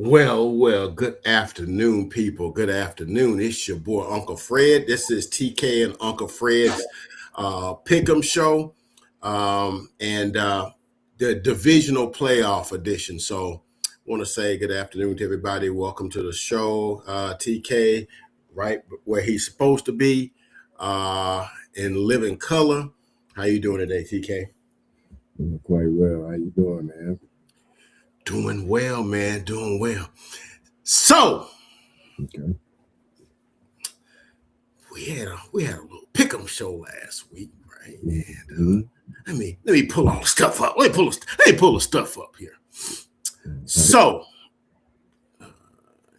Well, good afternoon, people. Good afternoon. It's your boy, Uncle Fred. This is TK and Uncle Fred's Pick'em Show and the Divisional Playoff Edition. So, I want to say good afternoon to everybody. Welcome to the show, TK, right where he's supposed to be in living color. How you doing today, TK? Doing quite well. How you doing, man? Doing well, man. Doing well. So, Okay. we had a little pick'em show last week, right? Mm-hmm. Let me pull all the stuff up. Let me pull the stuff up here. So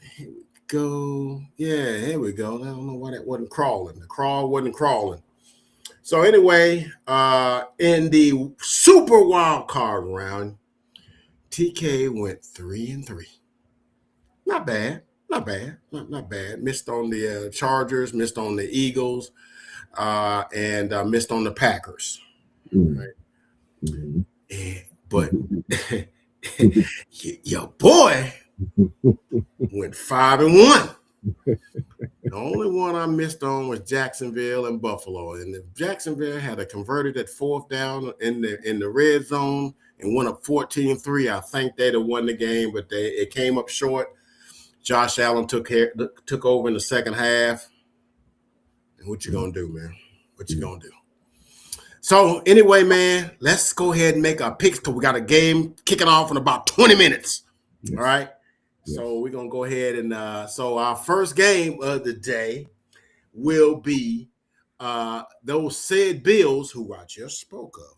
here we go. Yeah, here we go. I don't know why that wasn't crawling. The crawl wasn't crawling. So anyway, in the super wild card round, TK went 3-3. Not bad. Not bad. Missed on the Chargers, missed on the Eagles, and missed on the Packers. Right? But your boy went 5-1. The only one I missed on was Jacksonville and Buffalo. And if Jacksonville had a converted at fourth down in the red zone and went up 14-3, I think they'd have won the game, but it came up short. Josh Allen took over in the second half. And what you gonna do, man? What you gonna do? So anyway, man, let's go ahead and make our picks because we got a game kicking off in about 20 minutes. Yes. All right. Yes. So we're gonna go ahead and so our first game of the day will be those said Bills who I just spoke of.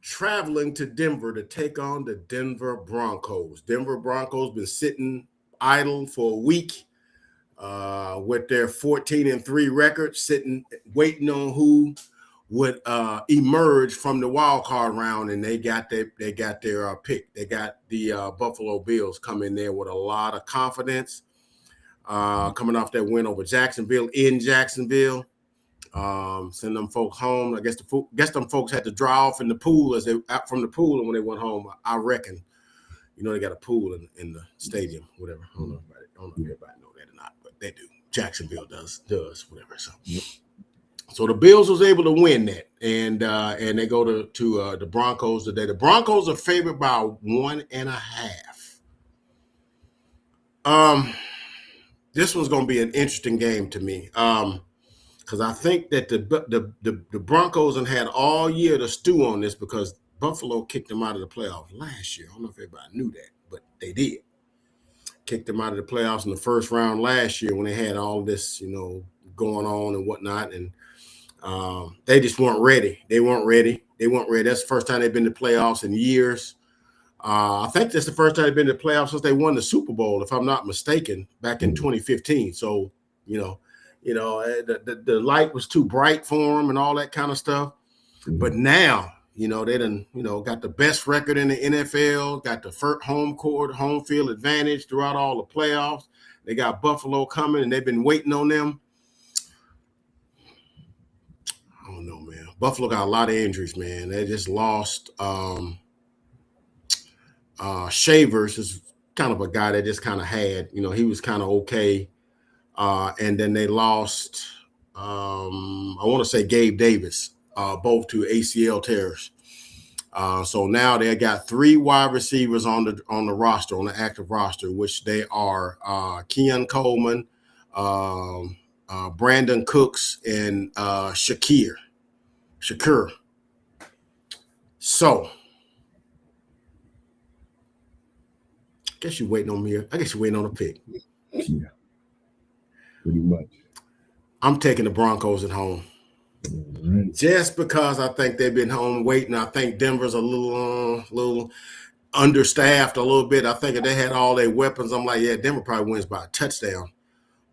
Traveling to Denver to take on the Denver Broncos. Denver Broncos been sitting idle for a week with their 14-3 record, sitting waiting on who would emerge from the wild card round, and they got their pick. They got the Buffalo Bills coming there with a lot of confidence, coming off that win over Jacksonville in Jacksonville. Send them folks home. I guess them folks had to dry off in the pool as they out from the pool, and when they went home, I reckon, they got a pool in the stadium, whatever. I don't know if everybody know that or not, but they do. Jacksonville does whatever. So, so the Bills was able to win that, and they go to the Broncos today. The Broncos are favored by 1.5. This one's gonna be an interesting game to me. Because I think that the Broncos had all year to stew on this because Buffalo kicked them out of the playoffs last year. I don't know if everybody knew that, but they did. Kicked them out of the playoffs in the first round last year when they had all this, going on and whatnot. And they just weren't ready. They weren't ready. That's the first time they've been to playoffs in years. I think that's the first time they've been to playoffs since they won the Super Bowl, if I'm not mistaken, back in 2015. So, the light was too bright for them and all that kind of stuff. But now, they done, got the best record in the NFL, got the first home field advantage throughout all the playoffs. They got Buffalo coming, and they've been waiting on them. I don't know, man. Buffalo got a lot of injuries, man. They just lost Shavers is kind of a guy that just kind of had, he was kind of okay. And then they lost, I want to say Gabe Davis, both to ACL tears. So now they got 3 wide receivers on the roster, on the active roster, which they are Keon Coleman, Brandon Cooks, and Shakur. So I guess you're waiting on me. I guess you're waiting on a pick. Yeah. Pretty much. I'm taking the Broncos at home. Right. Just because I think they've been home waiting. I think Denver's a little understaffed a little bit. I think if they had all their weapons, I'm like, yeah, Denver probably wins by a touchdown.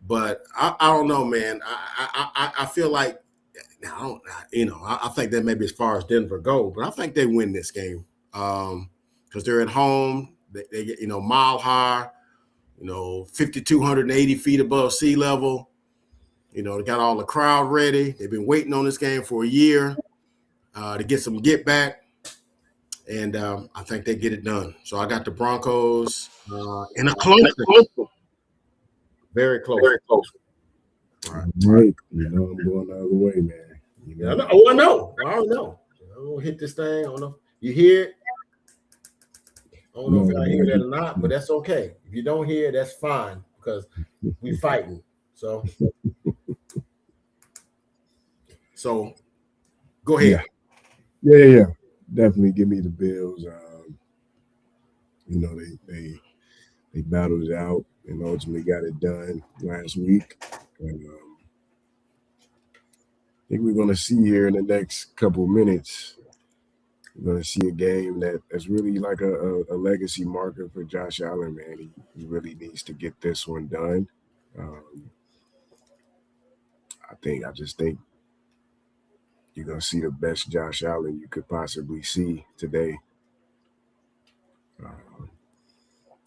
But I don't know, man. I feel like I think that maybe as far as Denver go, but I think they win this game because they're at home. They get mile high. 5,280 feet above sea level. They got all the crowd ready. They've been waiting on this game for a year to get some get back. and I think they get it done. So I got the Broncos in a close one, very close Very close. one. All right. Right. You know, I'm going the other way, man. You Yeah, I know, know. Oh, I know. I already know. I'm gonna hit this thing. I don't know. You hear it? I don't know if y'all hear that or not, but that's okay. If you don't hear it, that's fine because we fighting. So go ahead. yeah. Definitely give me the Bills. You know, they battled it out and ultimately got it done last week. And I think we're going to see here in the next couple minutes. We're going to see a game that's really like a legacy marker for Josh Allen, man. He really needs to get this one done. Um, I just think you're going to see the best Josh Allen you could possibly see today. Uh,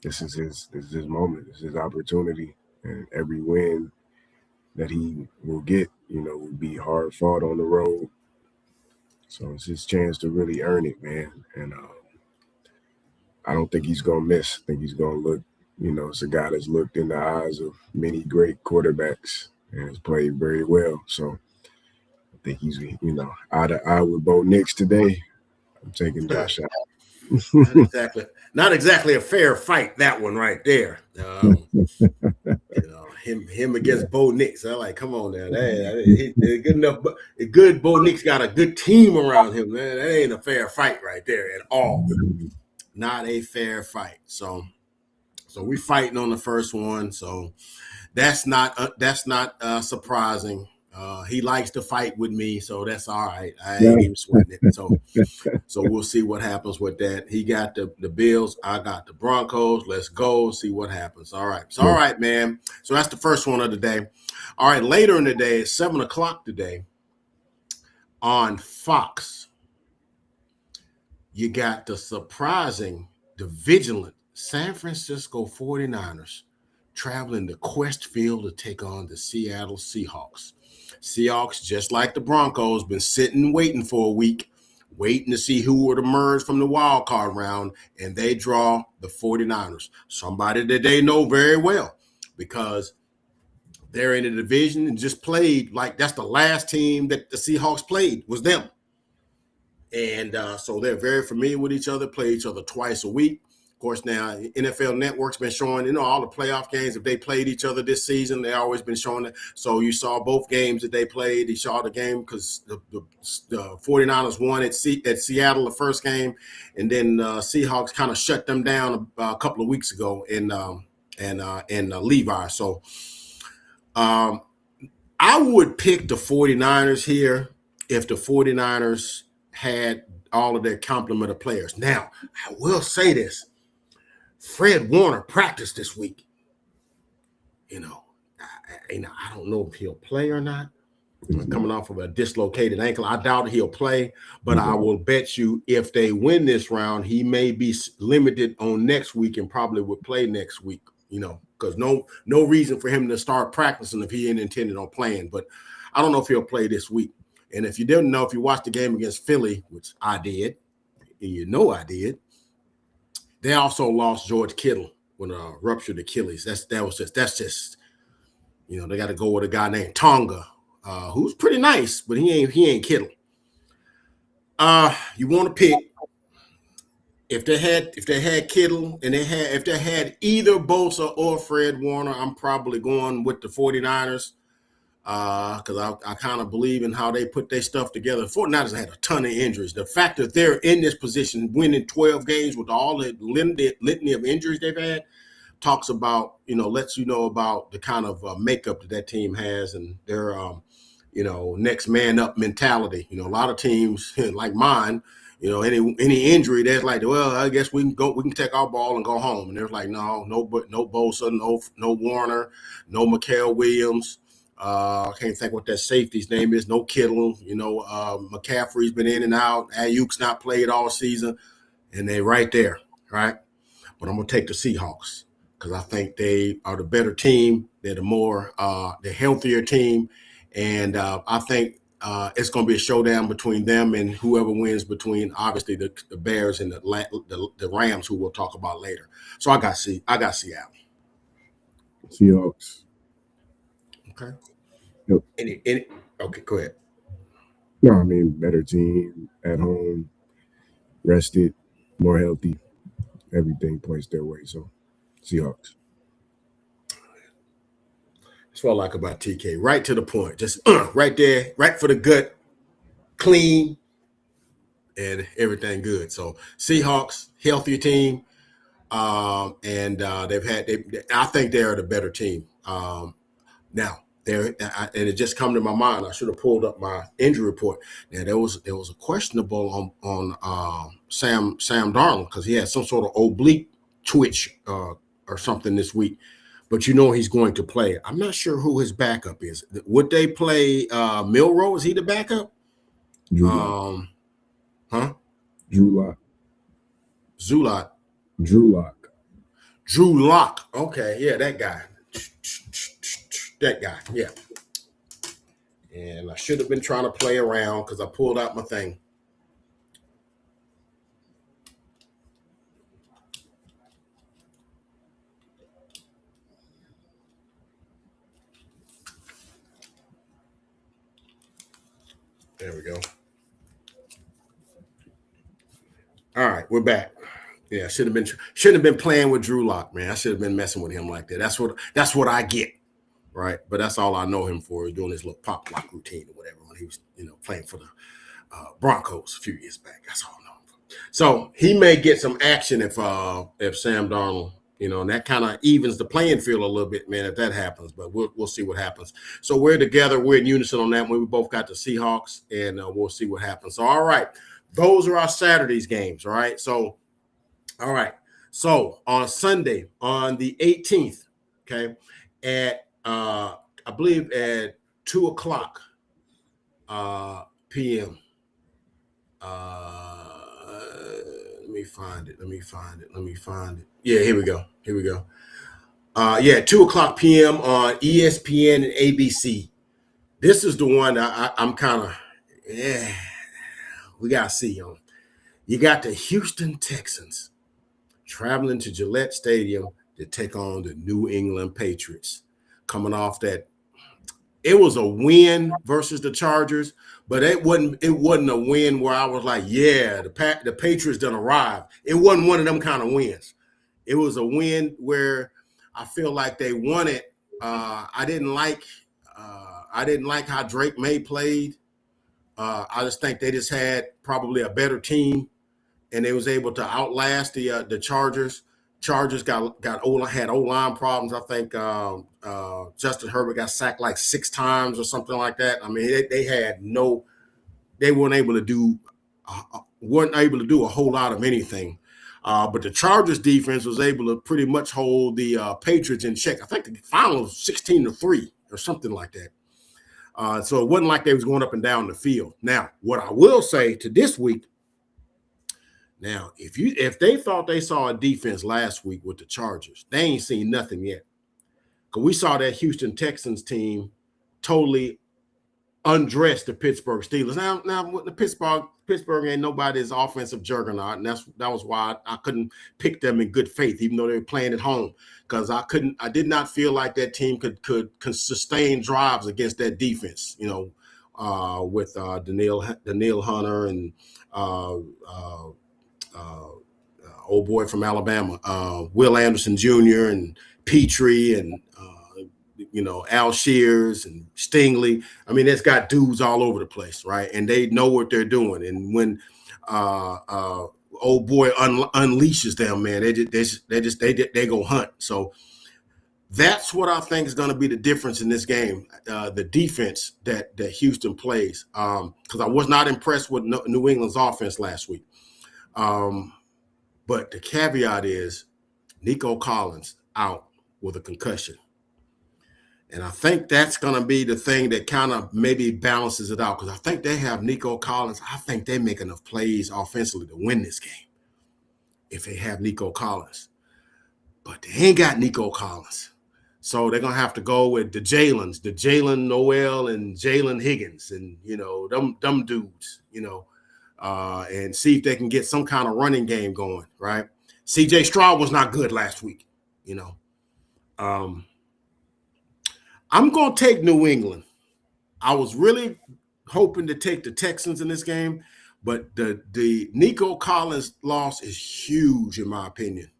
this is his moment. This is his opportunity, and every win that he will get, you know, will be hard fought on the road. So it's his chance to really earn it, man. And I don't think he's gonna miss. I think he's gonna look. You know, it's a guy that's looked in the eyes of many great quarterbacks and has played very well. So I think he's, you know, eye to eye with Bo Nix today. I'm taking Josh out. Not exactly a fair fight. That one right there. You know, him against Bo Nix. I'm like, come on now, good enough. But good Bo Nix got a good team around him, man. That ain't a fair fight right there at all. Not a fair fight. So we fighting on the first one. So that's not surprising. He likes to fight with me, so that's all right. I ain't even sweating it. So we'll see what happens with that. He got the Bills. I got the Broncos. Let's go see what happens. All right. So, all right, man. So that's the first one of the day. All right. Later in the day, at 7 o'clock today on Fox, you got the surprising, the vigilant San Francisco 49ers traveling to Quest Field to take on the Seattle Seahawks. Seahawks, just like the Broncos, been sitting waiting for a week, waiting to see who would emerge from the wild card round, and they draw the 49ers, somebody that they know very well because they're in the division and just played like that's the last team that the Seahawks played was them. And so they're very familiar with each other, play each other twice a week. Of course, now NFL Network's been showing, you know, all the playoff games. If they played each other this season, they always been showing it. So you saw both games that they played. You saw the game because the 49ers won at Seattle the first game, and then Seahawks kind of shut them down a couple of weeks ago in Levi. So I would pick the 49ers here if the 49ers had all of their complement of players. Now, I will say this. Fred Warner practiced this week. You know, I don't know if he'll play or not. Coming off of a dislocated ankle, I doubt he'll play. But I will bet you if they win this round, he may be limited on next week and probably would play next week. You know, because no reason for him to start practicing if he ain't intended on playing. But I don't know if he'll play this week. And if you didn't know, if you watched the game against Philly, which I did, and you know I did, they also lost George Kittle with a ruptured Achilles. That's just you know, they got to go with a guy named Tonga, who's pretty nice, but he ain't Kittle. You want to pick if they had Kittle and if they had either Bosa or Fred Warner, I'm probably going with the 49ers. Because I kind of believe in how they put their stuff together. 49ers had a ton of injuries. The fact that they're in this position, winning 12 games with all the litany of injuries they've had, talks about, you know, lets you know about the kind of makeup that team has and their, you know, next man up mentality. You know, a lot of teams like mine, you know, any injury, they're like, well, I guess we can take our ball and go home. And they're like, no Bosa, no Warner, no Mikael Williams. I can't think what that safety's name is. No Kittle, you know, McCaffrey's been in and out. Ayuk's not played all season, and they right there, right? But I'm gonna take the Seahawks because I think they are the better team. They're the more, the healthier team, and I think it's going to be a showdown between them and whoever wins between obviously the Bears and the Rams, who we'll talk about later. So I got Seattle. Seahawks. Okay. Yep. Okay, go ahead. No, I mean, better team at home, rested, more healthy. Everything points their way. So, Seahawks. That's what I like about TK. Right to the point. Just right there, right for the gut, clean, and everything good. So Seahawks, healthier team. And I think they're the better team. Now, and it just come to my mind. I should have pulled up my injury report. Now there was a questionable on Sam Darnold because he had some sort of oblique twitch or something this week. But he's going to play. I'm not sure who his backup is. Would they play Milroe? Is he the backup? Drew Lock. Huh? Drew Lock. Zulot. Drew Lock. Drew Lock. Okay, yeah, that guy. That guy, yeah. And I should have been trying to play around because I pulled out my thing. There we go. All right, we're back. Yeah, shouldn't have been playing with Drew Lock, man. I should have been messing with him like that. That's what I get, right? But that's all I know him for, is doing his little pop lock routine or whatever when he was, playing for the Broncos a few years back. That's all I know him for. So he may get some action if Sam Darnold, and that kind of evens the playing field a little bit, man, if that happens. But we'll see what happens. So we're together. We're in unison on that one. We both got the Seahawks, and we'll see what happens. So, all right. Those are our Saturday's games, all right? So, all right. So, on Sunday, on the 18th, okay, at, I believe at 2 o'clock p.m., let me find it. Yeah, here we go. 2 o'clock p.m. on ESPN and ABC. This is the one I'm kind of, we got to see on. You got the Houston Texans traveling to Gillette Stadium to take on the New England Patriots. Coming off that, it was a win versus the Chargers, but it wasn't a win where I was like, yeah, the Patriots done arrived. It wasn't one of them kind of wins. It was a win where I feel like they won it. I didn't like how Drake May played. I just think they just had probably a better team, and they was able to outlast the Chargers. Chargers had O-line problems. I think Justin Herbert got sacked like 6 times or something like that. I mean, they weren't able to do a whole lot of anything. But the Chargers defense was able to pretty much hold the Patriots in check. I think the final was 16-3 or something like that. So it wasn't like they was going up and down the field. Now, what I will say to this week, now, if they thought they saw a defense last week with the Chargers, they ain't seen nothing yet. Because we saw that Houston Texans team totally undress the Pittsburgh Steelers. Now with the Pittsburgh ain't nobody's offensive juggernaut, and that was why I couldn't pick them in good faith, even though they were playing at home, because I did not feel like that team could sustain drives against that defense. With Daniil Hunter and old boy from Alabama, Will Anderson Jr. and Petrie and Al Shears and Stingley. I mean, it's got dudes all over the place, right? And they know what they're doing. And when old boy unleashes them, man, they go hunt. So that's what I think is going to be the difference in this game, the defense that Houston plays. Because I was not impressed with New England's offense last week. But the caveat is Nico Collins out with a concussion. And I think that's going to be the thing that kind of maybe balances it out, because I think they have Nico Collins. I think they make enough plays offensively to win this game if they have Nico Collins. But they ain't got Nico Collins. So they're gonna have to go with the Jalen Noel and Jalen Higgins, and them dudes, and see if they can get some kind of running game going, right? CJ Stroud was not good last week, you know. I'm gonna take New England. I was really hoping to take the Texans in this game, but the Nico Collins loss is huge in my opinion.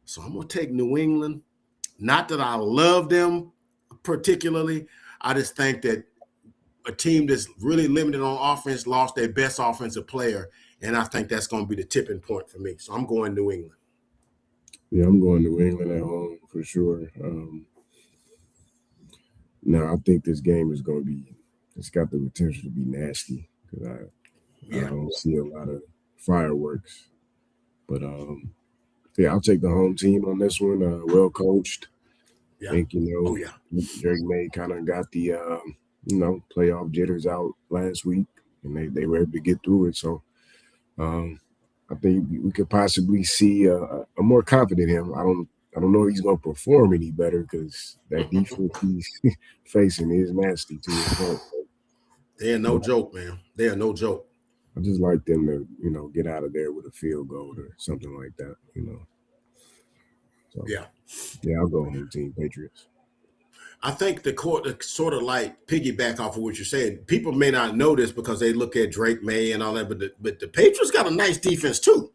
So I'm gonna take New England. Not that I love them particularly. I just think that a team that's really limited on offense lost their best offensive player, and I think that's going to be the tipping point for me. So I'm going New England. Yeah, I'm going New England at home for sure. Now I think this game is going to be. It's got the potential to be nasty because I Yeah, don't see a lot of fireworks. But yeah, I'll take the home team on this one. Well coached. I yeah, think oh yeah, Drake May kind of got the playoff jitters out last week, and they were able to get through it. So um, I think we could possibly see a more confident him. I don't know if he's going to perform any better because that defense he's facing is nasty to his point. they are no But joke, man. They are no joke. I just like them to get out of there with a field goal or something like that. So Yeah, yeah, I'll go home team Patriots. I think the court sort of like piggyback off of what you're saying. People may not know this because they look at Drake May and all that, but the Patriots got a nice defense too.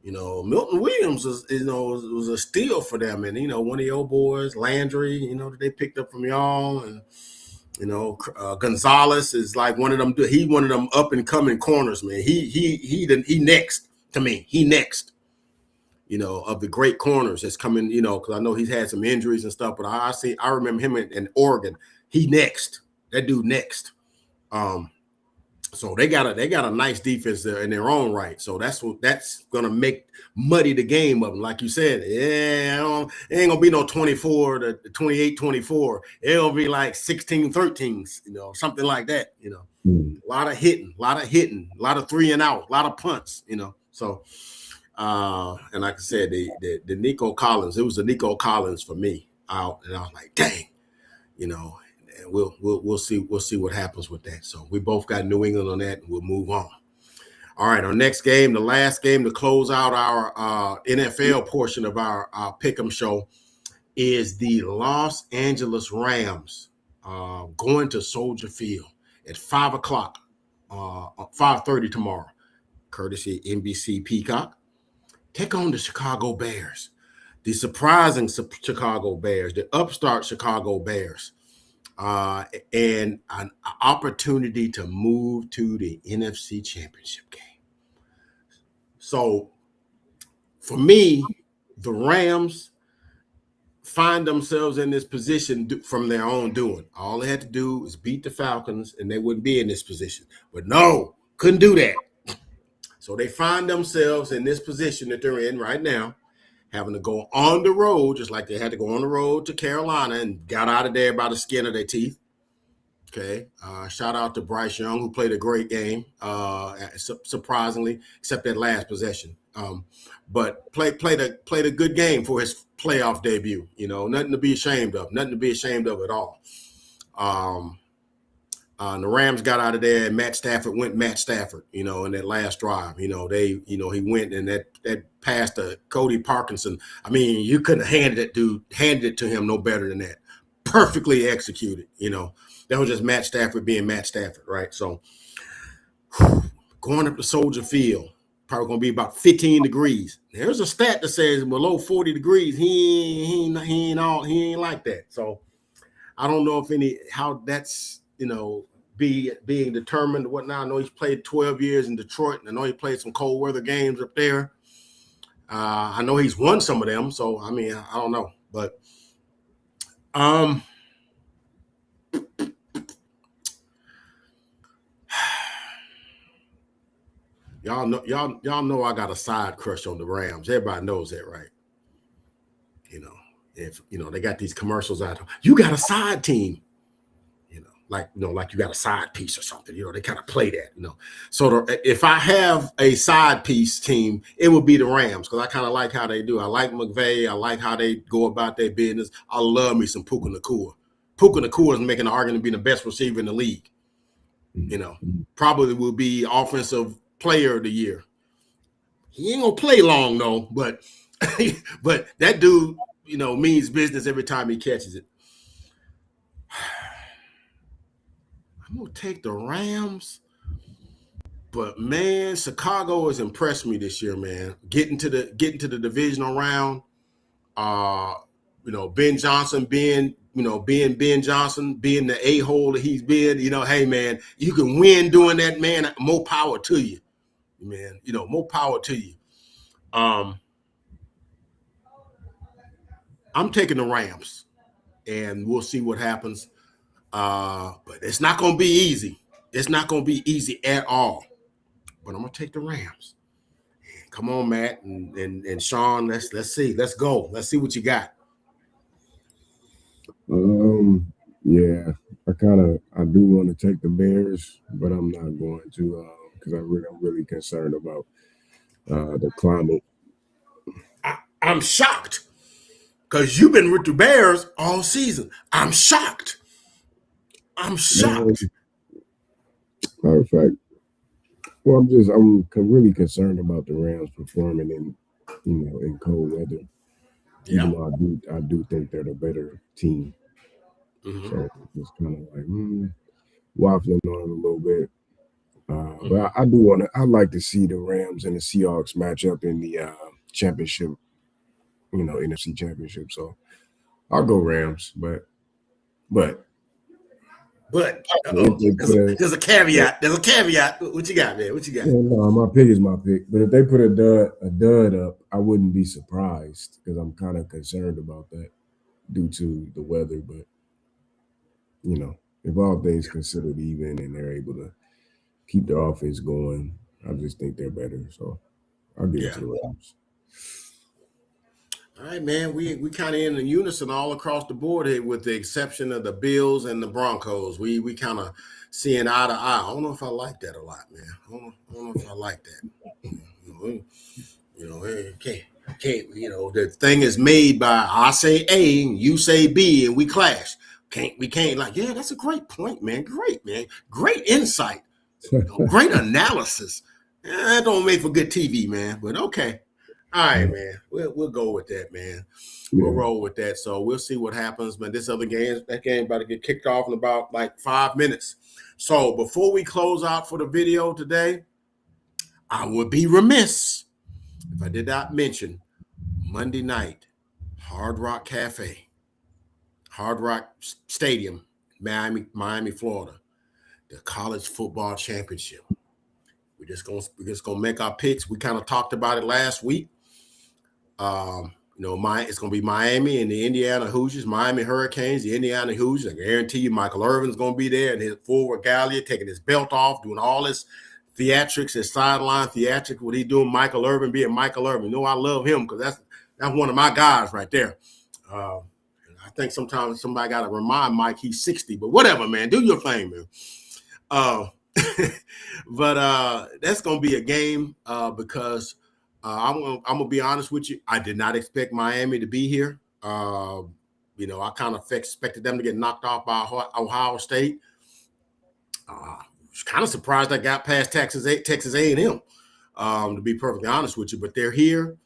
Milton Williams was a steal for them, and one of your boys, Landry, that they picked up from y'all, and Gonzalez is like one of them. He one of them up and coming corners, man. He next to me. He next. Of the great corners that's coming, because I know he's had some injuries and stuff, but I remember him in Oregon. He next. That dude next. So they got a nice defense there in their own right. So that's gonna make muddy the game of them. Like you said, it ain't gonna be no 24 to 28-24. It'll be like 16-13s, something like that. Mm. A lot of hitting, a lot of 3 and out, a lot of punts, So and like I said, the Nico Collins, it was the Nico Collins for me out, and I was like, dang, and we'll see what happens with that. So we both got New England on that, and we'll move on. All right, our next game, the last game to close out our NFL portion of our Pick'em show, is the Los Angeles Rams going to Soldier Field at 5:00, 5:30 tomorrow, courtesy NBC Peacock. Take on the Chicago Bears, the surprising Chicago Bears, the upstart Chicago Bears, and an opportunity to move to the NFC Championship game. So, for me, the Rams find themselves in this position from their own doing. All they had to do is beat the Falcons, and they wouldn't be in this position. But no, couldn't do that. So they find themselves in this position that they're in right now, having to go on the road, just like they had to go on the road to Carolina and got out of there by the skin of their teeth. Okay. Shout out to Bryce Young, who played a great game, surprisingly, except that last possession. But played a good game for his playoff debut. Nothing to be ashamed of. Nothing to be ashamed of at all. The Rams got out of there, and Matt Stafford went Matt Stafford, in that last drive. He went, and that pass to Cody Parkinson. I mean, you couldn't have handed it to him no better than that. Perfectly executed, That was just Matt Stafford being Matt Stafford, right? So going up to Soldier Field, probably going to be about 15 degrees. There's a stat that says below 40 degrees, he ain't like that. So I don't know how that's being determined. Whatnot. I know he's played 12 years in Detroit, and I know he played some cold weather games up there. I know he's won some of them, so I mean I don't know, but y'all know I got a side crush on the Rams. Everybody knows that, right? If they got these commercials out, you got a side team. like like you got a side piece or something. They kind of play that. So if I have a side piece team, it would be the Rams because I kind of like how they do. I like McVay. I like how they go about their business. I love me some Puka Nacua. Puka Nacua is making an argument to be the best receiver in the league. Probably will be offensive player of the year. He ain't gonna play long though, but but that dude, means business every time he catches it. I'm gonna take the Rams, but man, Chicago has impressed me this year, man. Getting to the divisional round. Ben Johnson being Ben Johnson, being the a-hole that he's been. Hey man, you can win doing that, man. More power to you, man. More power to you. I'm taking the Rams, and we'll see what happens. But it's not going to be easy. It's not going to be easy at all. But I'm going to take the Rams. Come on, Matt and Sean. Let's see. Let's go. Let's see what you got. Yeah, I do want to take the Bears, but I'm not going to because I'm really concerned about the climate. I'm shocked because you've been with the Bears all season. I'm shocked. Matter of fact, well, I'm really concerned about the Rams performing in cold weather. Yeah. Even though I do think they're the better team. Mm-hmm. So it's kind of like waffling on it a little bit. But I'd like to see the Rams and the Seahawks match up in the championship, NFC championship. So I'll go Rams, but there's a caveat. There's a caveat. What you got, man? What you got? No, my pick is my pick. But if they put a dud up, I wouldn't be surprised because I'm kind of concerned about that due to the weather. But if all things considered even and they're able to keep their offense going, I just think they're better. So I'll give it to the Rams. All right, man. We kind of in unison all across the board here, with the exception of the Bills and the Broncos. We kind of seeing eye to eye. I don't know if I like that a lot, man. I don't know if I like that. Can't. The thing is made by I say A, you say B, and we clash. We can't like, yeah, that's a great point, man. Great, man. Great insight. Great analysis. That don't make for good TV, man. But okay. All right, man. We'll go with that, man. We'll roll with that. So we'll see what happens. Man, that game about to get kicked off in about like 5 minutes. So before we close out for the video today, I would be remiss if I did not mention Monday night, Hard Rock Cafe, Hard Rock Stadium, Miami, Florida, the college football championship. We're just gonna make our picks. We kind of talked about it last week. It's going to be Miami and the Indiana Hoosiers, Miami Hurricanes, the Indiana Hoosiers. I guarantee you Michael Irvin's going to be there in his full regalia, taking his belt off, doing all his theatrics, his sideline theatrics, what he doing, Michael Irvin being Michael Irvin. I love him because that's one of my guys right there. I think sometimes somebody got to remind Mike he's 60, but whatever, man. Do your thing, man. But that's going to be a game because I'm gonna be honest with you. I did not expect Miami to be here. I kind of expected them to get knocked off by Ohio State. Was kind of surprised I got past Texas A&M. To be perfectly honest with you, but they're here.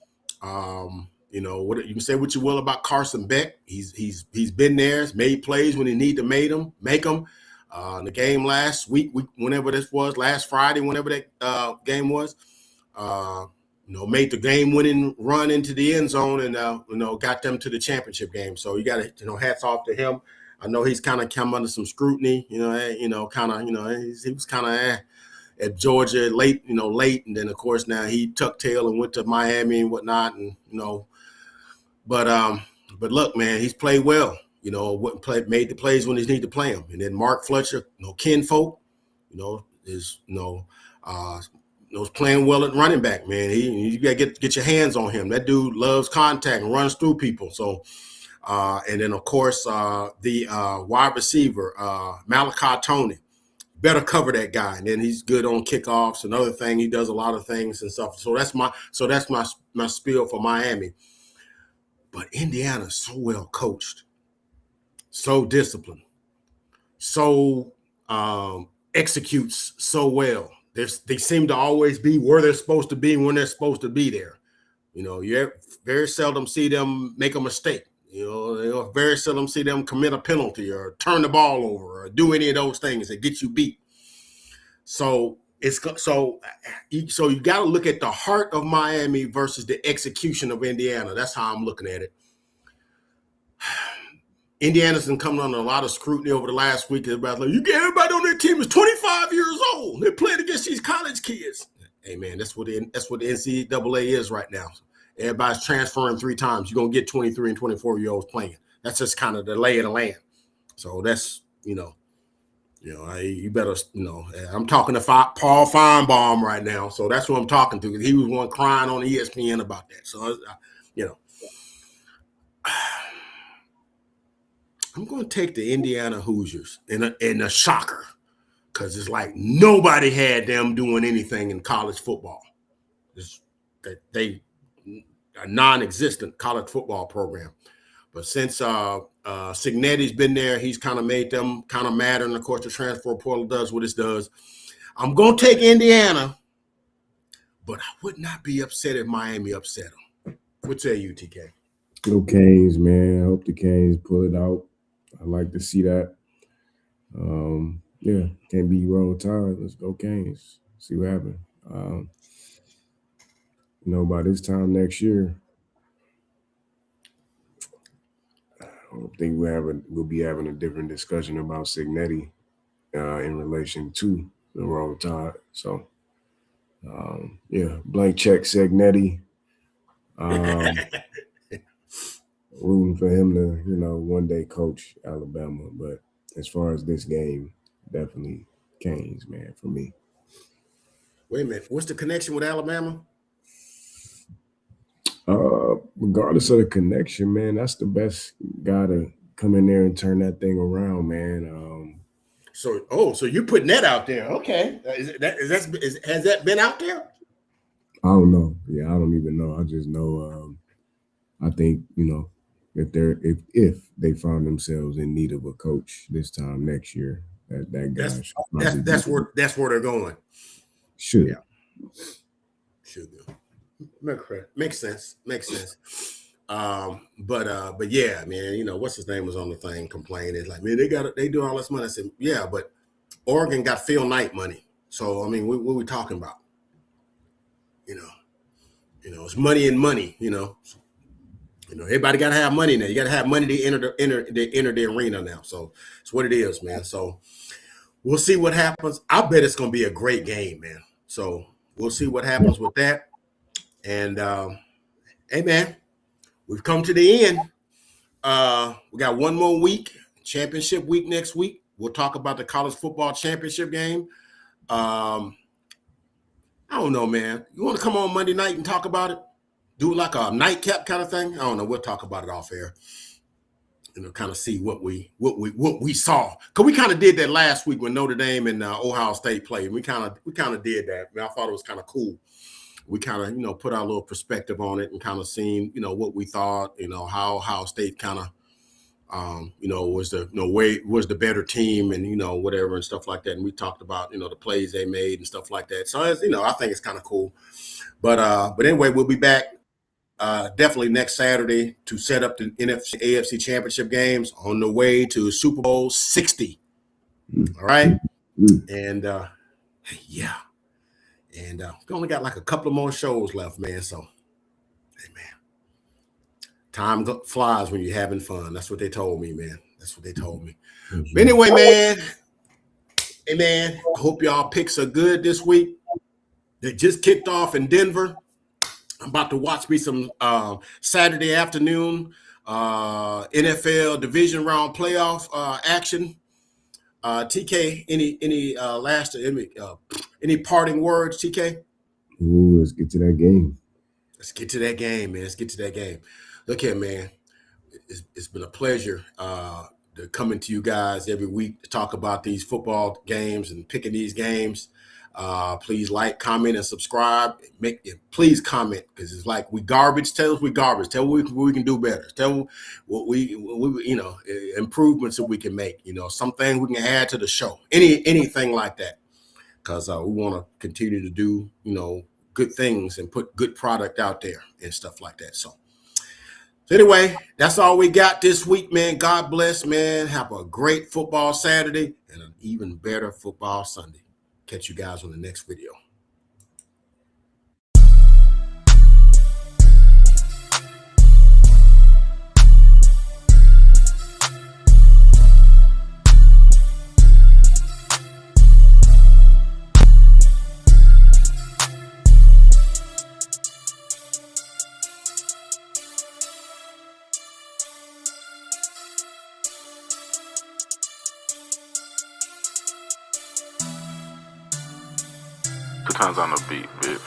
What you can say what you will about Carson Beck. He's been there. He's made plays when he need to make them. In the game last week, whenever this was, last Friday, whenever that game was. Made the game-winning run into the end zone and, got them to the championship game. So you got to, hats off to him. I know he's kind of come under some scrutiny, he was kind of at Georgia late, and then, of course, now he tucked tail and went to Miami and whatnot, and, but look, man, he's played well, made the plays when he needed to play them. And then Mark Fletcher, kinfolk, is, was playing well at running back, man. You got to get your hands on him. That dude loves contact and runs through people. So And then, of course, the wide receiver, Malachi Tony. Better cover that guy. And then he's good on kickoffs. Another thing, he does a lot of things and stuff. So that's my spiel for Miami. But Indiana's so well coached, so disciplined, so executes so well. They seem to always be where they're supposed to be when they're supposed to be there. You very seldom see them make a mistake. You very seldom see them commit a penalty or turn the ball over or do any of those things that get you beat. So you got to look at the heart of Miami versus the execution of Indiana. That's how I'm looking at it. Indiana's been coming under a lot of scrutiny over the last week. Everybody's like, everybody on their team is 25 years old. They're playing against these college kids. Hey, man, that's what the NCAA is right now. Everybody's transferring 3 times. You're going to get 23 and 24-year-olds playing. That's just kind of the lay of the land. So that's, you better, I'm talking to Paul Feinbaum right now. So that's who I'm talking to. He was one crying on ESPN about that. So, I'm going to take the Indiana Hoosiers in a shocker because it's like nobody had them doing anything in college football. They a non-existent college football program. But since Cignetti's been there, he's kind of made them kind of matter. And, of course, the transfer portal does what it does. I'm going to take Indiana, but I would not be upset if Miami upset them. What say you, TK? Go Canes, man. I hope the Canes pull it out. I like to see that. Can't be wrong time. Let's go Canes. See what happens. By this time next year, I don't think we'll be having a different discussion about Cignetti in relation to the Roll Tide. So, blank check Cignetti. Rooting for him to, one day coach Alabama. But as far as this game, definitely Canes, man, for me. Wait a minute. What's the connection with Alabama? Regardless of the connection, man, that's the best guy to come in there and turn that thing around, man. So you're putting that out there. Okay. Has that been out there? I don't know. Yeah, I don't even know. I just know I think, if they found themselves in need of a coach this time next year, that guy that's where they're going. Should. Yeah. Should do. Makes sense. But yeah, man, what's his name was on the thing complaining. It's like, man, they do all this money. I said, yeah, but Oregon got Phil Knight money. So I mean, what are we talking about? It's money and money, everybody got to have money now. You got to have money to enter the arena now. So it's what it is, man. So we'll see what happens. I bet it's going to be a great game, man. So we'll see what happens with that. And, hey, man, we've come to the end. We got one more week, championship week next week. We'll talk about the college football championship game. I don't know, man. You want to come on Monday night and talk about it? Do like a nightcap kind of thing? I don't know. We'll talk about it off air. Kind of see what we saw. Because we kind of did that last week when Notre Dame and Ohio State played. We kind of did that. I thought it was kind of cool. We kind of, put our little perspective on it and kind of seen, what we thought, how Ohio State kind of, was the better team and, whatever and stuff like that. And we talked about, the plays they made and stuff like that. So, I think it's kind of cool. But anyway, we'll be back definitely next Saturday to set up the NFC AFC championship games on the way to Super Bowl 60. All right. And yeah. And we only got like a couple of more shows left, man. So, hey, man, time flies when you're having fun. That's what they told me, man. That's what they told me. But anyway, man, hey, man, I hope y'all picks are good this week. They just kicked off in Denver. I'm about to watch me some Saturday afternoon NFL division round playoff action. TK, any parting words, TK? Ooh, let's get to that game. Let's get to that game, man. Look here, man. it's been a pleasure to coming to you guys every week to talk about these football games and picking these games. Please like, comment, and subscribe. Please comment, because it's like we garbage. Tell us we garbage. Tell what we can do better. Tell what we improvements that we can make. Some things we can add to the show. Anything like that, because we want to continue to do good things and put good product out there and stuff like that. So anyway, that's all we got this week, man. God bless, man. Have a great football Saturday and an even better football Sunday. Catch you guys on the next video. Two times on the beat, bitch.